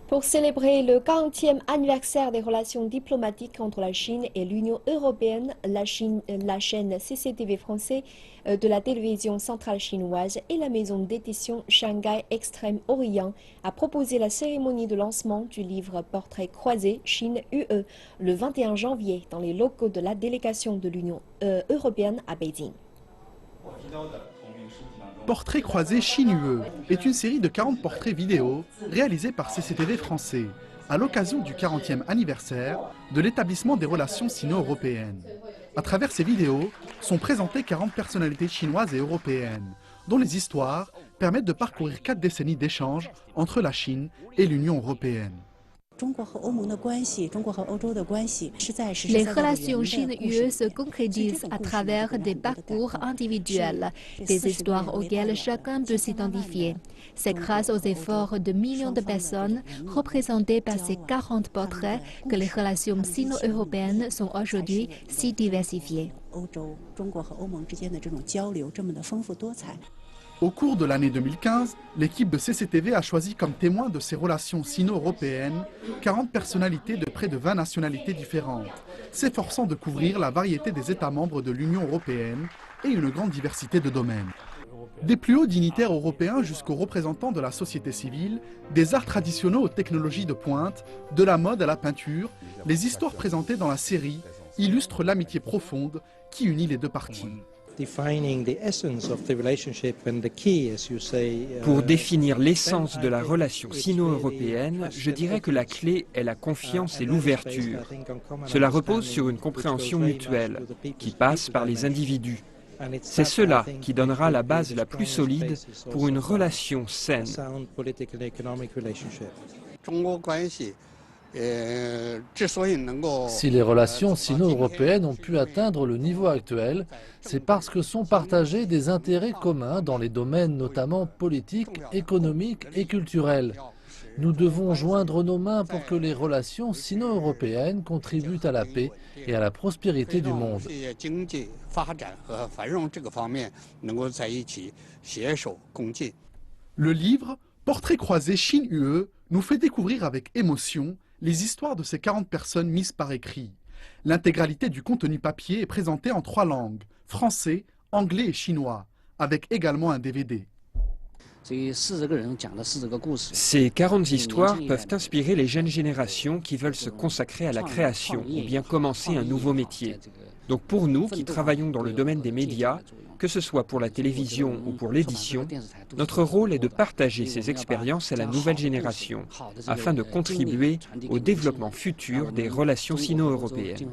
Pour célébrer le 40e anniversaire des relations diplomatiques entre la Chine et l'Union européenne, la chaîne CCTV français de la télévision centrale chinoise et la maison d'édition Shanghai Extrême-Orient a proposé la cérémonie de lancement du livre Portrait croisé Chine-UE le 21 janvier dans les locaux de la délégation de l'Union européenne à Beijing. Portrait croisé Chine-UE est une série de 40 portraits vidéo réalisés par CCTV français à l'occasion du 40e anniversaire de l'établissement des relations sino-européennes. À travers ces vidéos sont présentées 40 personnalités chinoises et européennes, dont les histoires permettent de parcourir 4 décennies d'échanges entre la Chine et l'Union européenne. Les relations Chine-UE se concrétisent à travers des parcours individuels, des histoires auxquelles chacun peut s'identifier. C'est grâce aux efforts de millions de personnes représentées par ces 40 portraits que les relations sino-européennes sont aujourd'hui si diversifiées. Au cours de l'année 2015, l'équipe de CCTV a choisi comme témoins de ces relations sino-européennes 40 personnalités de près de 20 nationalités différentes, s'efforçant de couvrir la variété des États membres de l'Union européenne et une grande diversité de domaines. Des plus hauts dignitaires européens jusqu'aux représentants de la société civile, des arts traditionnels aux technologies de pointe, de la mode à la peinture, les histoires présentées dans la série illustrent l'amitié profonde qui unit les deux parties. Pour définir l'essence de la relation sino-européenne, je dirais que la clé est la confiance et l'ouverture. Cela repose sur une compréhension mutuelle qui passe par les individus. C'est cela qui donnera la base la plus solide pour une relation saine. Si les relations sino-européennes ont pu atteindre le niveau actuel, c'est parce que sont partagés des intérêts communs dans les domaines notamment politiques, économiques et culturels. Nous devons joindre nos mains pour que les relations sino-européennes contribuent à la paix et à la prospérité du monde. Le livre Portrait croisé Chine-UE nous fait découvrir avec émotion les histoires de ces 40 personnes mises par écrit. L'intégralité du contenu papier est présentée en 3 langues, français, anglais et chinois, avec également un DVD. Ces 40 histoires peuvent inspirer les jeunes générations qui veulent se consacrer à la création ou bien commencer un nouveau métier. Donc pour nous qui travaillons dans le domaine des médias, que ce soit pour la télévision ou pour l'édition, notre rôle est de partager ces expériences à la nouvelle génération afin de contribuer au développement futur des relations sino-européennes.